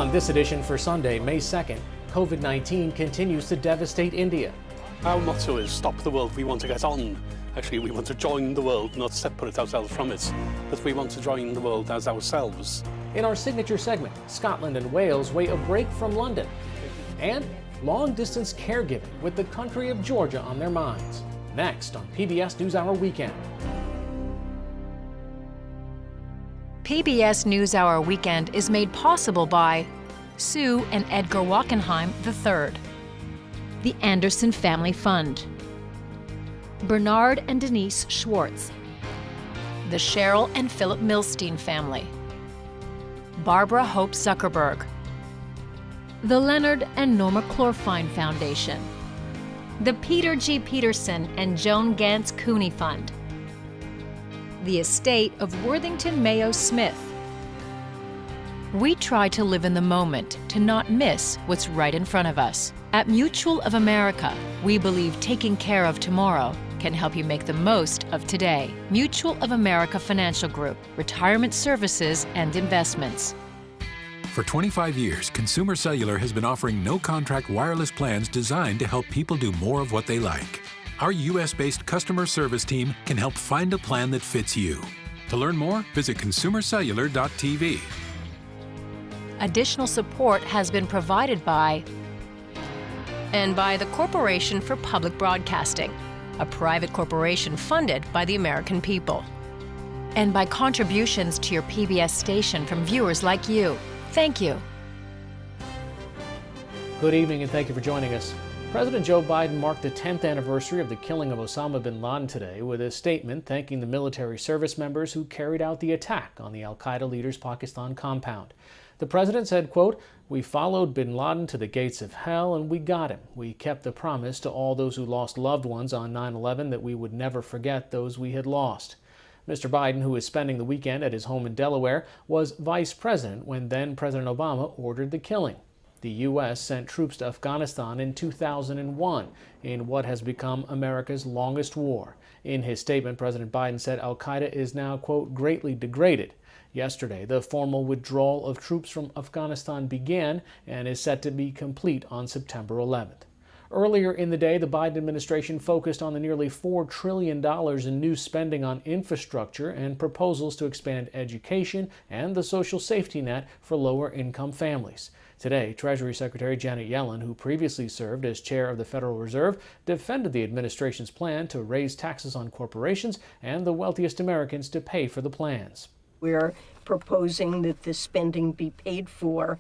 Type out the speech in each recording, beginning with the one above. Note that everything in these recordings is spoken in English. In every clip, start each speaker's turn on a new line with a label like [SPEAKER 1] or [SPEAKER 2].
[SPEAKER 1] On this edition for Sunday, May 2nd, COVID-19 continues to devastate India.
[SPEAKER 2] Our motto is stop the world, we want to get on. Actually, we want to join the world, not separate ourselves from it, but we want to join the world as ourselves.
[SPEAKER 1] In our signature segment, Scotland and Wales weigh a break from London. And long-distance caregiving with the country of Georgia on their minds. Next on PBS NewsHour Weekend.
[SPEAKER 3] PBS NewsHour Weekend is made possible by Sue and Edgar Wachenheim III, the Anderson Family Fund, Bernard and Denise Schwartz, the Cheryl and Philip Milstein family, Barbara Hope Zuckerberg, the Leonard and Norma Clorfine Foundation, the Peter G. Peterson and Joan Gantz Cooney Fund, the estate of Worthington Mayo Smith. We try to live in the moment, to not miss what's right in front of us. At Mutual of America, we believe taking care of tomorrow can help you make the most of today. Mutual of America Financial Group, retirement services and investments.
[SPEAKER 4] For 25 years, Consumer Cellular has been offering no-contract wireless plans designed to help people do more of what they like. Our U.S.-based customer service team can help find a plan that fits you. To learn more, visit consumercellular.tv.
[SPEAKER 3] Additional support has been provided by the Corporation for Public Broadcasting, a private corporation funded by the American people, and by contributions to your PBS station from viewers like you. Thank you.
[SPEAKER 1] Good evening and thank you for joining us. President Joe Biden marked the 10th anniversary of the killing of Osama bin Laden today with a statement thanking the military service members who carried out the attack on the al-Qaeda leader's Pakistan compound. The president said, quote, "We followed bin Laden to the gates of hell and we got him. We kept the promise to all those who lost loved ones on 9/11 that we would never forget those we had lost." Mr. Biden, who is spending the weekend at his home in Delaware, was vice president when then President Obama ordered the killing. The U.S. sent troops to Afghanistan in 2001 in what has become America's longest war. In his statement, President Biden said al-Qaeda is now, quote, greatly degraded. Yesterday, the formal withdrawal of troops from Afghanistan began and is set to be complete on September 11th. Earlier in the day, the Biden administration focused on the nearly $4 trillion in new spending on infrastructure and proposals to expand education and the social safety net for lower-income families. Today, Treasury Secretary Janet Yellen, who previously served as chair of the Federal Reserve, defended the administration's plan to raise taxes on corporations and the wealthiest Americans to pay for the plans.
[SPEAKER 5] We're proposing that this spending be paid for,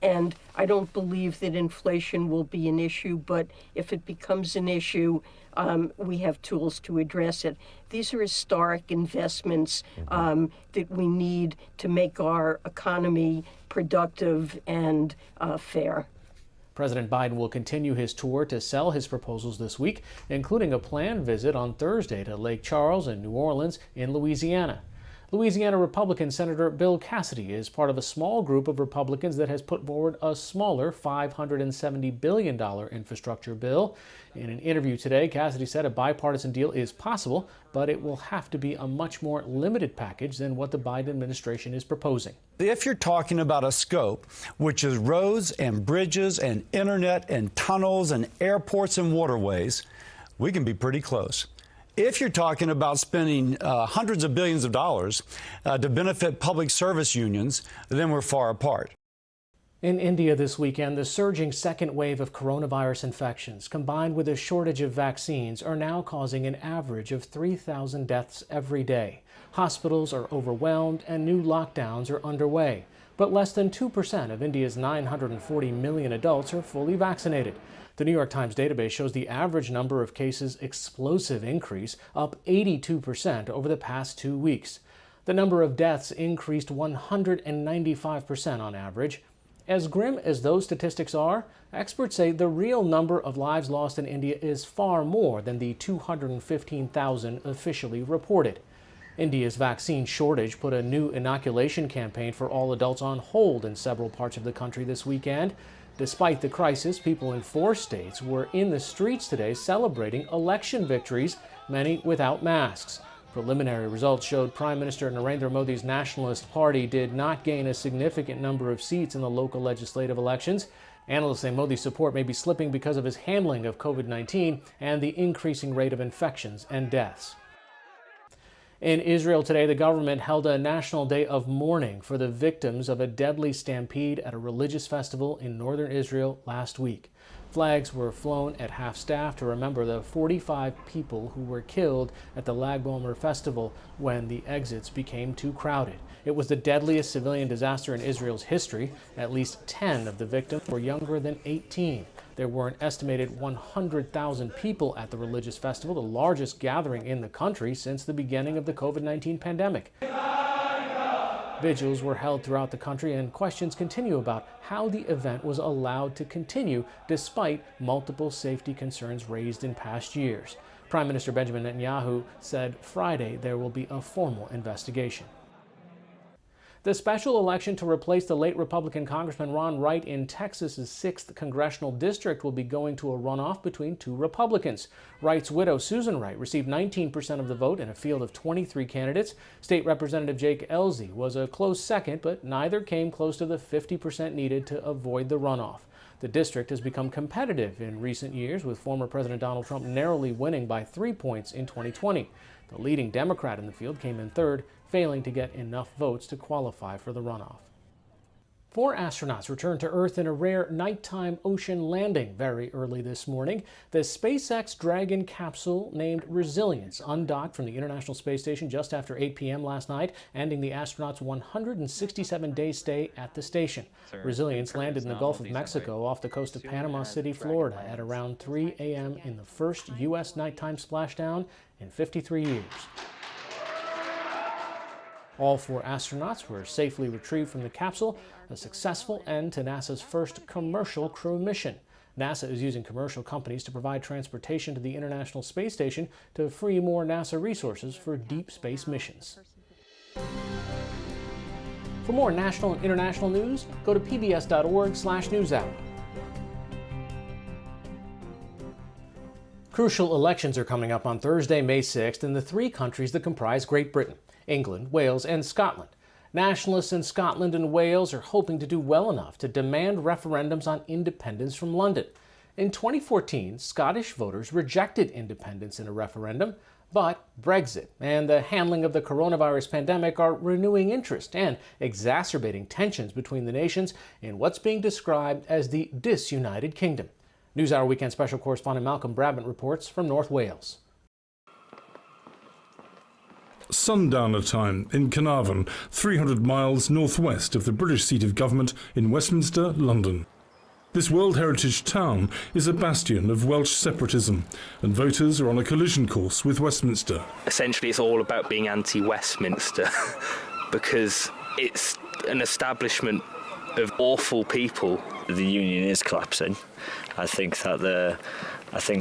[SPEAKER 5] and I don't believe that inflation will be an issue, but if it becomes an issue, we have tools to address it. These are historic investments that we need to make our economy productive and fair.
[SPEAKER 1] President Biden will continue his tour to sell his proposals this week, including a planned visit on Thursday to Lake Charles and New Orleans in Louisiana. Louisiana Republican Senator Bill Cassidy is part of a small group of Republicans that has put forward a smaller $570 billion infrastructure bill. In an interview today, Cassidy said a bipartisan deal is possible, but it will have to be a much more limited package than what the Biden administration is proposing.
[SPEAKER 6] If you're talking about a scope, which is roads and bridges and internet and tunnels and airports and waterways, we can be pretty close. If you're talking about spending hundreds of billions of dollars to benefit public service unions, then we're far apart.
[SPEAKER 1] In India this weekend, the surging second wave of coronavirus infections, combined with a shortage of vaccines, are now causing an average of 3,000 deaths every day. Hospitals are overwhelmed and new lockdowns are underway. But less than 2% of India's 940 million adults are fully vaccinated. The New York Times database shows the average number of cases explosive increase, up 82% over the past 2 weeks. The number of deaths increased 195% on average. As grim as those statistics are, experts say the real number of lives lost in India is far more than the 215,000 officially reported. India's vaccine shortage put a new inoculation campaign for all adults on hold in several parts of the country this weekend. Despite the crisis, people in 4 states were in the streets today celebrating election victories, many without masks. Preliminary results showed Prime Minister Narendra Modi's Nationalist Party did not gain a significant number of seats in the local legislative elections. Analysts say Modi's support may be slipping because of his handling of COVID-19 and the increasing rate of infections and deaths. In Israel today, the government held a national day of mourning for the victims of a deadly stampede at a religious festival in northern Israel last week. Flags were flown at half-staff to remember the 45 people who were killed at the Lag BaOmer festival when the exits became too crowded. It was the deadliest civilian disaster in Israel's history. At least 10 of the victims were younger than 18. There were an estimated 100,000 people at the religious festival, the largest gathering in the country since the beginning of the COVID-19 pandemic. Vigils were held throughout the country, and questions continue about how the event was allowed to continue despite multiple safety concerns raised in past years. Prime Minister Benjamin Netanyahu said Friday there will be a formal investigation. The special election to replace the late Republican Congressman Ron Wright in Texas's 6th congressional district will be going to a runoff between two Republicans. Wright's widow, Susan Wright, received 19% of the vote in a field of 23 candidates. State Representative Jake Ellzey was a close second, but neither came close to the 50% needed to avoid the runoff. The district has become competitive in recent years, with former President Donald Trump narrowly winning by 3 points in 2020. The leading Democrat in the field came in third, failing to get enough votes to qualify for the runoff. 4 astronauts returned to Earth in a rare nighttime ocean landing very early this morning. The SpaceX Dragon capsule named Resilience undocked from the International Space Station just after 8 p.m. last night, ending the astronauts' 167-day stay at the station. Resilience landed in the Gulf of Mexico off the coast of Panama City, Florida at around 3 a.m. in the first U.S. nighttime splashdown in 53 years. All 4 astronauts were safely retrieved from the capsule, a successful end to NASA's first commercial crew mission. NASA is using commercial companies to provide transportation to the International Space Station to free more NASA resources for deep space missions. For more national and international news, go to pbs.org/newshour. Crucial elections are coming up on Thursday, May 6th, in the 3 countries that comprise Great Britain: England, Wales, and Scotland. Nationalists in Scotland and Wales are hoping to do well enough to demand referendums on independence from London. In 2014, Scottish voters rejected independence in a referendum, but Brexit and the handling of the coronavirus pandemic are renewing interest and exacerbating tensions between the nations in what's being described as the disunited kingdom. NewsHour Weekend Special Correspondent Malcolm Brabant reports from North Wales.
[SPEAKER 7] Sundowner time in Carnarvon, 300 miles northwest of the British seat of government in Westminster, London. This World Heritage town is a bastion of Welsh separatism, and voters are on a collision course with Westminster.
[SPEAKER 8] Essentially, it's all about being anti-Westminster because it's an establishment of awful people.
[SPEAKER 9] The union is collapsing. I think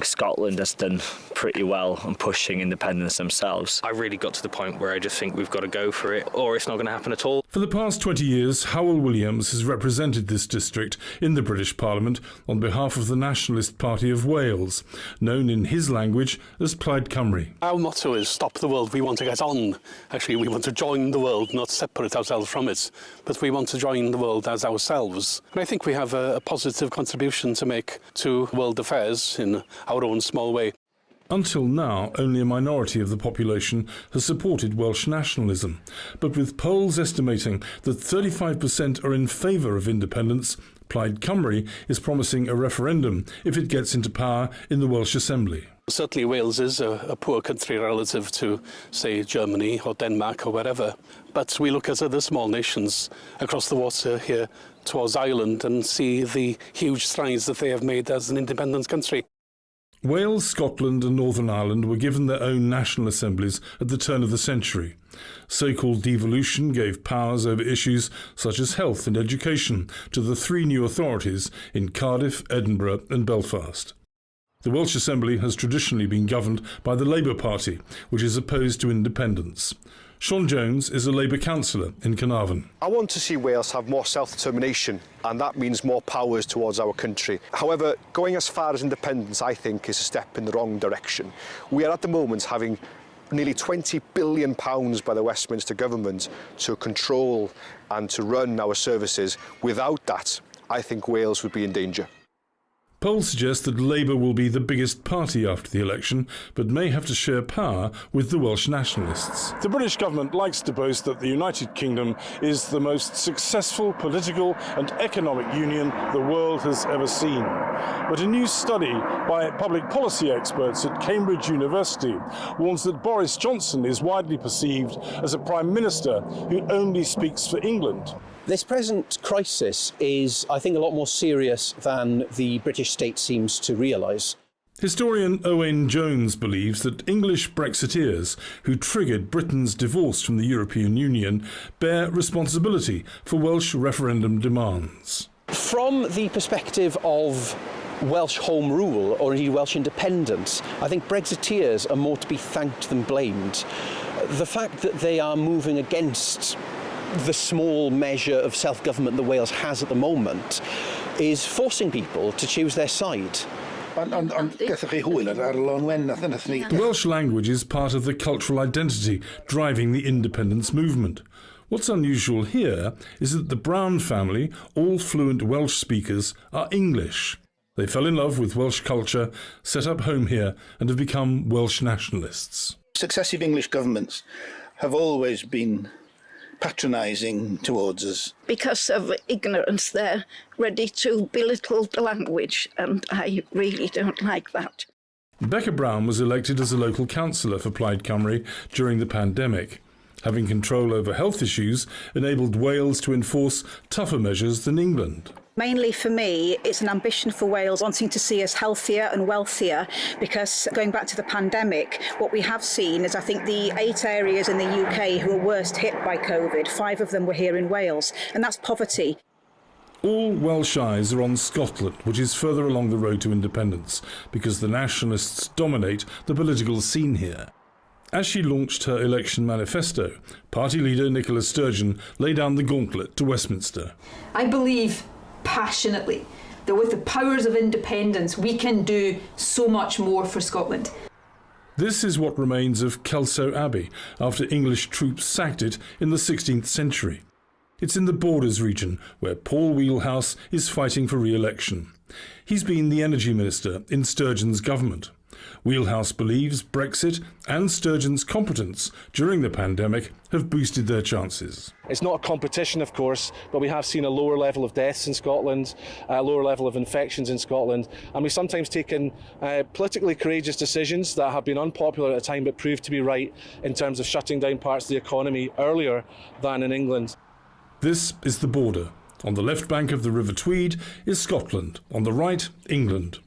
[SPEAKER 9] Scotland has done pretty well on pushing independence themselves.
[SPEAKER 8] I really got to the point where I just think we've got to go for it, or it's not going to happen at all.
[SPEAKER 7] For the past 20 years, Howell Williams has represented this district in the British Parliament on behalf of the Nationalist Party of Wales, known in his language as Plaid Cymru.
[SPEAKER 2] Our motto is stop the world, we want to get on. Actually, we want to join the world, not separate ourselves from it, but we want to join the world as ourselves. And I think we have a positive contribution to make to world affairs in our own small way.
[SPEAKER 7] Until now, only a minority of the population has supported Welsh nationalism, but with polls estimating that 35% are in favour of independence, Plaid Cymru is promising a referendum if it gets into power in the Welsh Assembly.
[SPEAKER 2] Certainly Wales is a poor country relative to, say, Germany or Denmark or wherever. But we look at other small nations across the water here towards Ireland and see the huge strides that they have made as an independent country.
[SPEAKER 7] Wales, Scotland and Northern Ireland were given their own national assemblies at the turn of the century. So-called devolution gave powers over issues such as health and education to the 3 new authorities in Cardiff, Edinburgh and Belfast. The Welsh Assembly has traditionally been governed by the Labour Party, which is opposed to independence. Sean Jones is a Labour councillor in Carnarvon.
[SPEAKER 10] I want to see Wales have more self-determination, and that means more powers towards our country. However, going as far as independence, I think, is a step in the wrong direction. We are at the moment having nearly £20 billion by the Westminster government to control and to run our services. Without that, I think Wales would be in danger.
[SPEAKER 7] Polls suggest that Labour will be the biggest party after the election, but may have to share power with the Welsh nationalists. The British government likes to boast that the United Kingdom is the most successful political and economic union the world has ever seen. But a new study by public policy experts at Cambridge University warns that Boris Johnson is widely perceived as a Prime Minister who only speaks for England.
[SPEAKER 11] This present crisis is, I think, a lot more serious than the British state seems to realise.
[SPEAKER 7] Historian Owain Jones believes that English Brexiteers who triggered Britain's divorce from the European Union bear responsibility for Welsh referendum demands.
[SPEAKER 11] From the perspective of Welsh Home Rule, or indeed Welsh independence, I think Brexiteers are more to be thanked than blamed. The fact that they are moving against the small measure of self-government that Wales has at the moment is forcing people to choose their side.
[SPEAKER 7] The Welsh language is part of the cultural identity driving the independence movement. What's unusual here is that the Brown family, all fluent Welsh speakers, are English. They fell in love with Welsh culture, set up home here, and have become Welsh nationalists.
[SPEAKER 12] Successive English governments have always been patronising towards us.
[SPEAKER 13] Because of ignorance, they're ready to belittle the language, and I really don't like that.
[SPEAKER 7] Becca Brown was elected as a local councillor for Plaid Cymru during the pandemic. Having control over health issues enabled Wales to enforce tougher measures than England.
[SPEAKER 14] Mainly for me, it's an ambition for Wales wanting to see us healthier and wealthier, because going back to the pandemic, what we have seen is, I think, the 8 areas in the UK who were worst hit by COVID, 5 of them were here in Wales, and that's poverty.
[SPEAKER 7] All Welsh eyes are on Scotland, which is further along the road to independence, because the nationalists dominate the political scene here. As she launched her election manifesto, party leader Nicola Sturgeon laid down the gauntlet to Westminster.
[SPEAKER 15] I believe passionately that with the powers of independence we can do so much more for Scotland.
[SPEAKER 7] This is what remains of Kelso Abbey after English troops sacked it in the 16th century. It's in the Borders region where Paul Wheelhouse is fighting for re-election. He's been the energy minister in Sturgeon's government. Wheelhouse believes Brexit and Sturgeon's competence during the pandemic have boosted their chances.
[SPEAKER 16] It's not a competition, of course, but we have seen a lower level of deaths in Scotland, a lower level of infections in Scotland, and we've sometimes taken politically courageous decisions that have been unpopular at the time but proved to be right in terms of shutting down parts of the economy earlier than in England.
[SPEAKER 7] This is the border. On the left bank of the River Tweed is Scotland, on the right, England.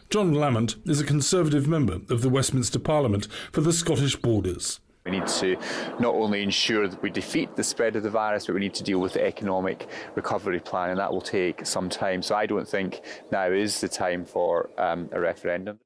[SPEAKER 7] John Lamont is a Conservative member of the Westminster Parliament for the Scottish Borders.
[SPEAKER 17] We need to not only ensure that we defeat the spread of the virus, but we need to deal with the economic recovery plan, and that will take some time. So I don't think now is the time for a referendum.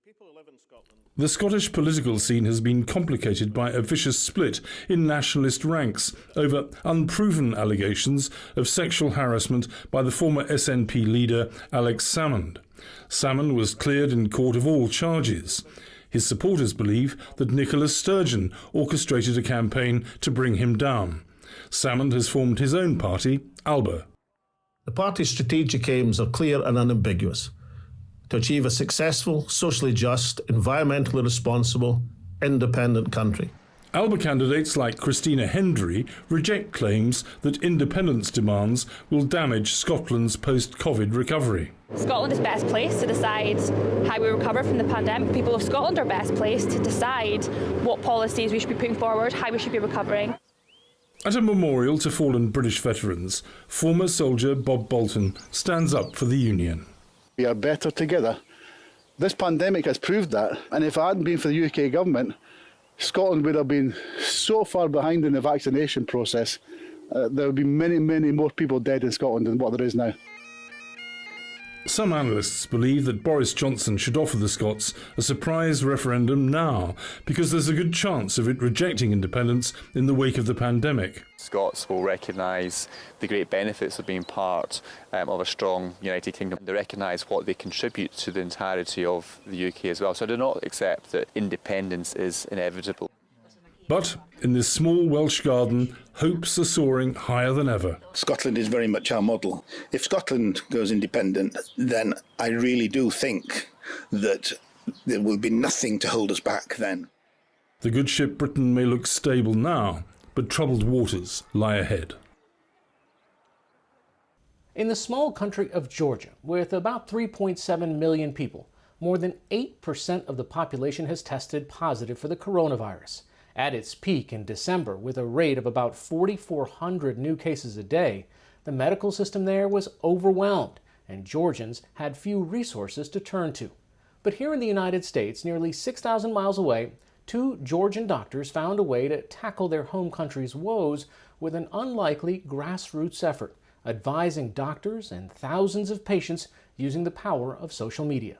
[SPEAKER 7] The Scottish political scene has been complicated by a vicious split in nationalist ranks over unproven allegations of sexual harassment by the former SNP leader Alex Salmond. Salmond was cleared in court of all charges. His supporters believe that Nicola Sturgeon orchestrated a campaign to bring him down. Salmond has formed his own party, Alba.
[SPEAKER 18] The party's strategic aims are clear and unambiguous: to achieve a successful, socially just, environmentally responsible, independent country.
[SPEAKER 7] Alba candidates like Christina Hendry reject claims that independence demands will damage Scotland's post-Covid recovery.
[SPEAKER 19] Scotland is best placed to decide how we recover from the pandemic. People of Scotland are best placed to decide what policies we should be putting forward, how we should be recovering.
[SPEAKER 7] At a memorial to fallen British veterans, former soldier Bob Bolton stands up for the Union.
[SPEAKER 12] We are better together. This pandemic has proved that, and if it hadn't been for the UK government, Scotland would have been so far behind in the vaccination process. There would be many, many more people dead in Scotland than what there is now.
[SPEAKER 7] Some analysts believe that Boris Johnson should offer the Scots a surprise referendum now, because there's a good chance of it rejecting independence in the wake of the pandemic.
[SPEAKER 17] Scots will recognise the great benefits of being part of a strong United Kingdom. They recognise what they contribute to the entirety of the UK as well. So I do not accept that independence is inevitable.
[SPEAKER 7] But in this small Welsh garden, hopes are soaring higher than ever.
[SPEAKER 20] Scotland is very much our model. If Scotland goes independent, then I really do think that there will be nothing to hold us back then.
[SPEAKER 7] The good ship Britain may look stable now, but troubled waters lie ahead.
[SPEAKER 1] In the small country of Georgia, with about 3.7 million people, more than 8% of the population has tested positive for the coronavirus. At its peak in December, with a rate of about 4,400 new cases a day, the medical system there was overwhelmed, and Georgians had few resources to turn to. But here in the United States, nearly 6,000 miles away, 2 Georgian doctors found a way to tackle their home country's woes with an unlikely grassroots effort, advising doctors and thousands of patients using the power of social media.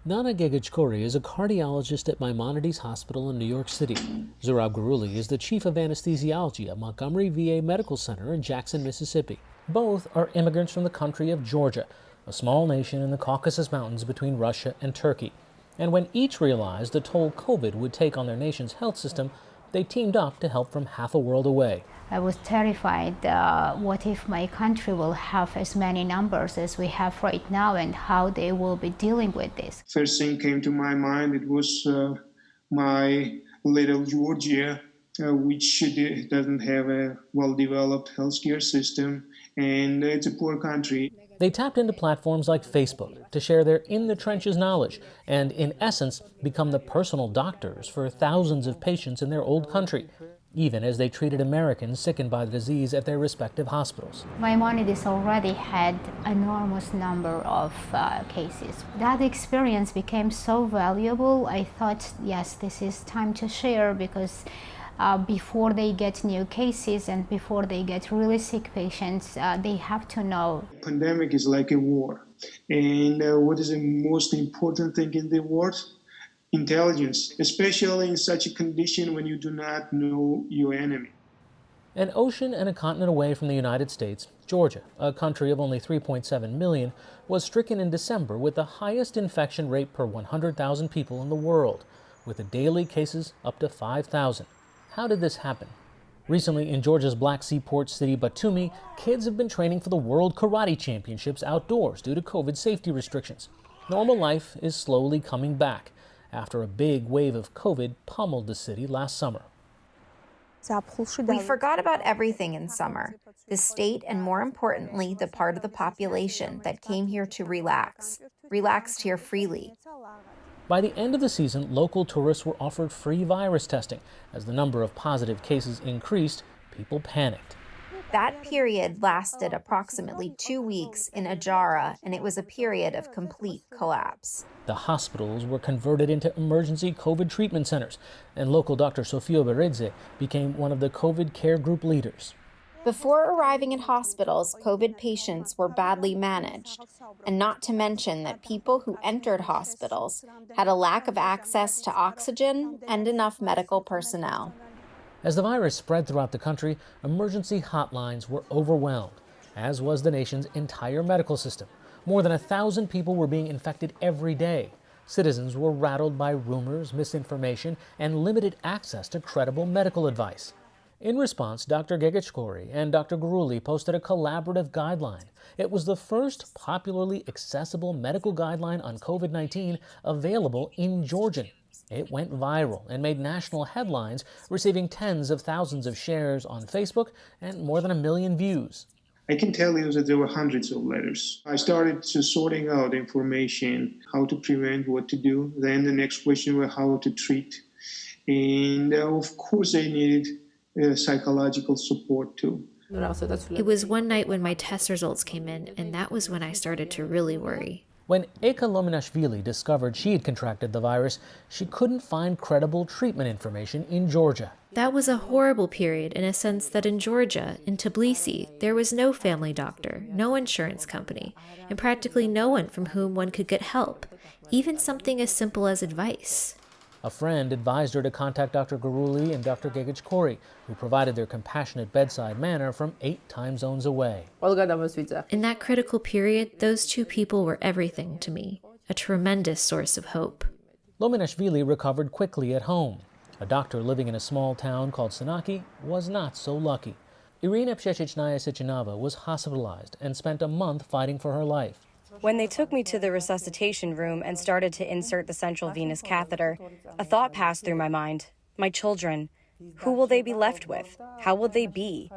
[SPEAKER 1] Nana Gegachkori is a cardiologist at Maimonides Hospital in New York City. Zurab Guruli is the chief of anesthesiology at Montgomery VA Medical Center in Jackson, Mississippi. Both are immigrants from the country of Georgia, a small nation in the Caucasus Mountains between Russia and Turkey. And when each realized the toll COVID would take on their nation's health system, they teamed up to help from half a world away.
[SPEAKER 21] I was terrified. What if my country will have as many numbers as we have right now, and how they will be dealing with this?
[SPEAKER 22] First thing came to my mind, it was my little Georgia, which doesn't have a well-developed healthcare system, and it's a poor country.
[SPEAKER 1] They tapped into platforms like Facebook to share their in-the-trenches knowledge and, in essence, become the personal doctors for thousands of patients in their old country, even as they treated Americans sickened by the disease at their respective hospitals.
[SPEAKER 21] Maimonides already had enormous number of cases. That experience became so valuable. I thought, yes, this is time to share, because before they get new cases and before they get really sick patients, they have to know.
[SPEAKER 22] Pandemic is like a war. And what is the most important thing in the war? Intelligence, especially in such a condition when you do not know your enemy.
[SPEAKER 1] An ocean and a continent away from the United States, Georgia, a country of only 3.7 million, was stricken in December with the highest infection rate per 100,000 people in the world, with the daily cases up to 5,000. How did this happen? Recently, in Georgia's Black Sea port city Batumi, kids have been training for the World Karate Championships outdoors due to COVID safety restrictions. Normal life is slowly coming back after a big wave of COVID pummeled the city last summer.
[SPEAKER 23] We forgot about everything in summer, the state, and more importantly, the part of the population that came here to relaxed here freely.
[SPEAKER 1] By the end of the season, local tourists were offered free virus testing. As the number of positive cases increased, people panicked.
[SPEAKER 23] That period lasted approximately 2 weeks in Ajara, and it was a period of complete collapse.
[SPEAKER 1] The hospitals were converted into emergency COVID treatment centers, and local Dr. Sofia Beredze became one of the COVID care group leaders.
[SPEAKER 23] Before arriving at hospitals, COVID patients were badly managed, and not to mention that people who entered hospitals had a lack of access to oxygen and enough medical personnel.
[SPEAKER 1] As the virus spread throughout the country, emergency hotlines were overwhelmed, as was the nation's entire medical system. More than 1,000 people were being infected every day. Citizens were rattled by rumors, misinformation, and limited access to credible medical advice. In response, Dr. Gegachkori and Dr. Guruli posted a collaborative guideline. It was the first popularly accessible medical guideline on COVID-19 available in Georgian. It went viral and made national headlines, receiving tens of thousands of shares on Facebook and more than 1 million views.
[SPEAKER 22] I can tell you that there were hundreds of letters. I started sorting out information, how to prevent, what to do. Then the next question was how to treat. And of course I needed psychological support too.
[SPEAKER 24] It was one night when my test results came in, and that was when I started to really worry.
[SPEAKER 1] When Eka Lominashvili discovered she had contracted the virus, she couldn't find credible treatment information in Georgia.
[SPEAKER 24] That was a horrible period in a sense that in Georgia, in Tbilisi, there was no family doctor, no insurance company, and practically no one from whom one could get help, even something as simple as advice.
[SPEAKER 1] A friend advised her to contact Dr. Guruli and Dr. Gegachkori, who provided their compassionate bedside manner from 8 time zones away.
[SPEAKER 24] In that critical period, those 2 people were everything to me, a tremendous source of hope.
[SPEAKER 1] Lominashvili recovered quickly at home. A doctor living in a small town called Sanaki was not so lucky. Irina Pshechichnaya-Sichinava was hospitalized and spent a month fighting for her life.
[SPEAKER 3] When they took me to the resuscitation room and started to insert the central venous catheter, a thought passed through my mind. My children. Who will they be left with? How will they be?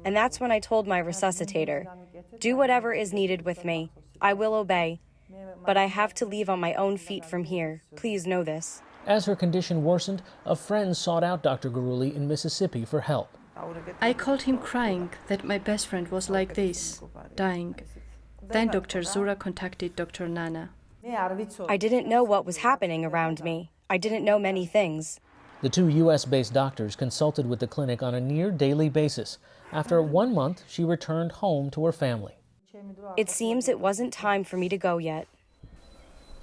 [SPEAKER 3] And that's when I told my resuscitator, do whatever is needed with me. I will obey. But I have to leave on my own feet from here. Please know this.
[SPEAKER 1] As her condition worsened, a friend sought out Dr. Guruli in Mississippi for help.
[SPEAKER 4] I called him crying that my best friend was like this, dying. Then Dr. Zura contacted Dr. Nana.
[SPEAKER 3] I didn't know what was happening around me. I didn't know many things.
[SPEAKER 1] The two U.S.-based doctors consulted with the clinic on a near-daily basis. After 1 month, she returned home to her family.
[SPEAKER 3] It seems it wasn't time for me to go yet.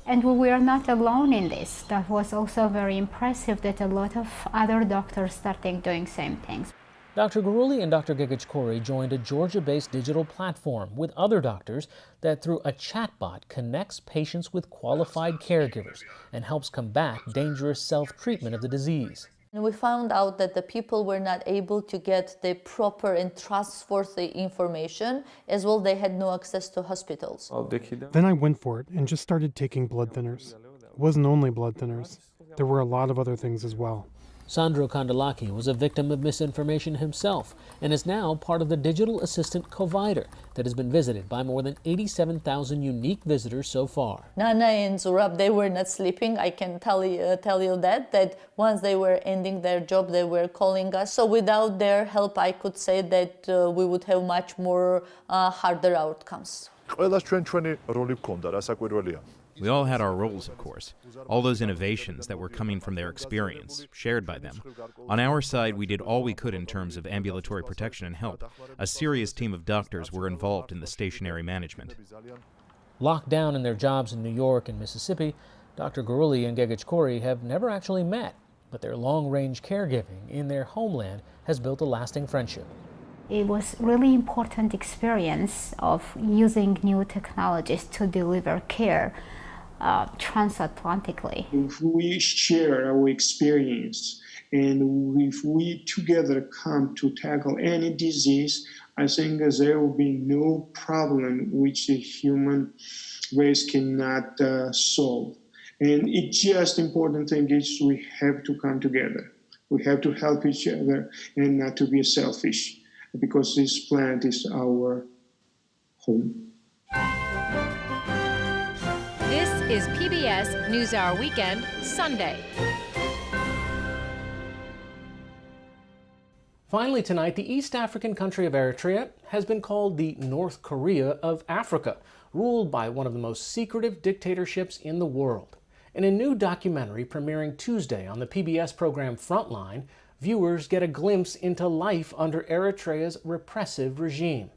[SPEAKER 21] And we were not alone in this. That was also very impressive that a lot of other doctors started doing same things.
[SPEAKER 1] Dr. Guruli and Dr. Gegich-Kori joined a Georgia-based digital platform with other doctors that through a chatbot connects patients with qualified caregivers and helps combat dangerous self-treatment of the disease.
[SPEAKER 5] And we found out that the people were not able to get the proper and trustworthy information. As well, they had no access to hospitals.
[SPEAKER 6] Then I went for it and just started taking blood thinners. It wasn't only blood thinners. There were a lot of other things as well.
[SPEAKER 1] Sandro Kandalaki was a victim of misinformation himself and is now part of the digital assistant Covider that has been visited by more than 87,000 unique visitors so far.
[SPEAKER 5] Nana and Zurab, they were not sleeping. I can tell you that once they were ending their job, they were calling us. So without their help, I could say that we would have much more harder outcomes.
[SPEAKER 25] We all had our roles, of course, all those innovations that were coming from their experience, shared by them. On our side, we did all we could in terms of ambulatory protection and help. A serious team of doctors were involved in the stationary management.
[SPEAKER 1] Locked down in their jobs in New York and Mississippi, Dr. Guruli and Gegich-Kori have never actually met, but their long-range caregiving in their homeland has built a lasting friendship.
[SPEAKER 21] It was really important experience of using new technologies to deliver care transatlantically.
[SPEAKER 22] If we share our experience and if we together come to tackle any disease, I think there will be no problem which the human race cannot solve. And it's just important thing is we have to come together. We have to help each other and not to be selfish, because this planet is our home.
[SPEAKER 26] This is PBS NewsHour Weekend, Sunday.
[SPEAKER 1] Finally tonight, the East African country of Eritrea has been called the North Korea of Africa, ruled by one of the most secretive dictatorships in the world. In a new documentary premiering Tuesday on the PBS program Frontline, viewers get a glimpse into life under Eritrea's repressive regime.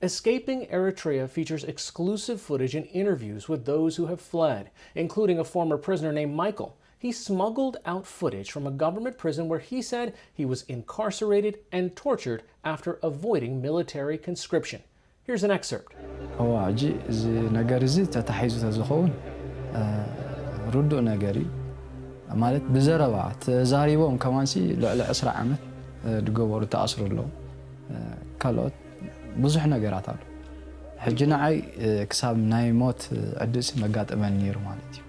[SPEAKER 1] Escaping Eritrea features exclusive footage and interviews with those who have fled, including a former prisoner named Michael. He smuggled out footage from a government prison where he said he was incarcerated and tortured after avoiding military conscription. Here's an excerpt.
[SPEAKER 27] ማለት ብዘረባ ተዛሪቦም ከማንሲ ልዕሊ 10 ዓመት ድገበሩ ተኣስሩ ኣለዉ ካልኦት ብዙሕ ነገራት ኣሎ ሕጂ ንዓይ ክሳብ ናይ ሞት ዕድስ መጋጠመን ነይሩ ማለት እዩ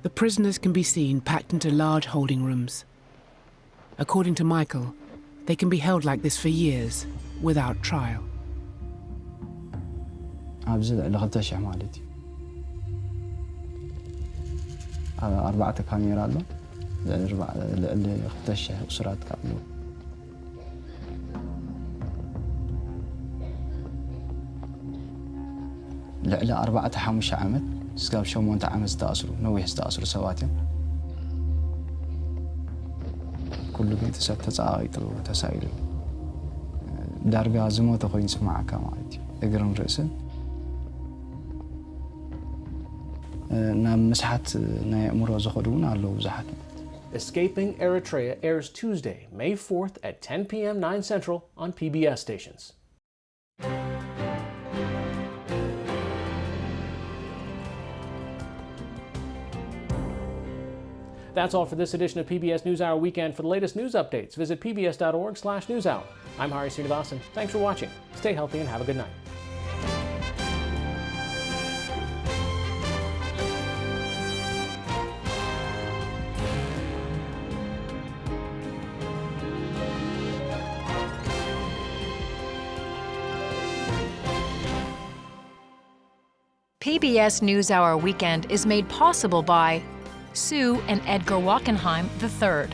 [SPEAKER 28] The prisoners can be seen packed into large holding rooms. According to Michael, they can be held like this for years without trial.
[SPEAKER 27] ኣብዚ ልዕሊ 2,000 ማለት እዩ ኣርባዕተ ካሜራ ኣሎ ልዕሊ 2,000 እሱራት ካሉ ልዕሊ 4-5 ዓመት እስካብ 8 ዓመት ዝተኣስሩ ነዊሕ ዝተኣስሩ ሰባት እዮም ኩሉ ግን ተፀዋቒጡ ተሳኢሉ ዳርጋ ዝሞተ ኮይኑ ስማዓካ ማለት እዩ እግርን ርእስን
[SPEAKER 1] Escaping Eritrea airs Tuesday, May 4th at 10 p.m. 9 Central on PBS stations. That's all for this edition of PBS NewsHour Weekend. For the latest news updates, visit pbs.org/newshour. I'm Hari Srinivasan. Thanks for watching. Stay healthy and have a good night.
[SPEAKER 26] PBS NewsHour Weekend is made possible by Sue and Edgar Wackenheim III,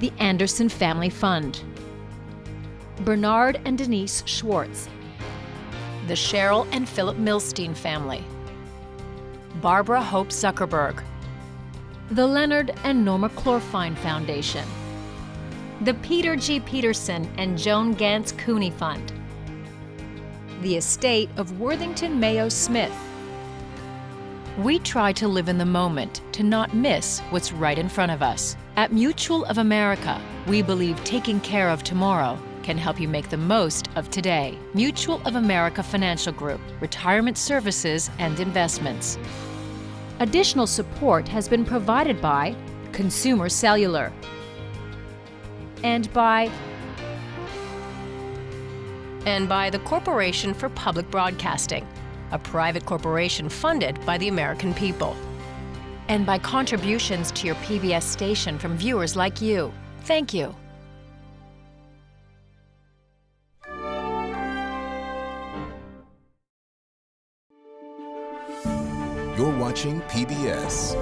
[SPEAKER 26] the Anderson Family Fund, Bernard and Denise Schwartz, the Cheryl and Philip Milstein family, Barbara Hope Zuckerberg, the Leonard and Norma Clorfine Foundation, the Peter G. Peterson and Joan Gantz Cooney Fund, the estate of Worthington Mayo Smith. We try to live in the moment, to not miss what's right in front of us. At Mutual of America, we believe taking care of tomorrow can help you make the most of today. Mutual of America Financial Group, retirement services and investments. Additional support has been provided by Consumer Cellular and by the Corporation for Public Broadcasting, a private corporation funded by the American people. And by contributions to your PBS station from viewers like you. Thank you.
[SPEAKER 2] You're watching PBS.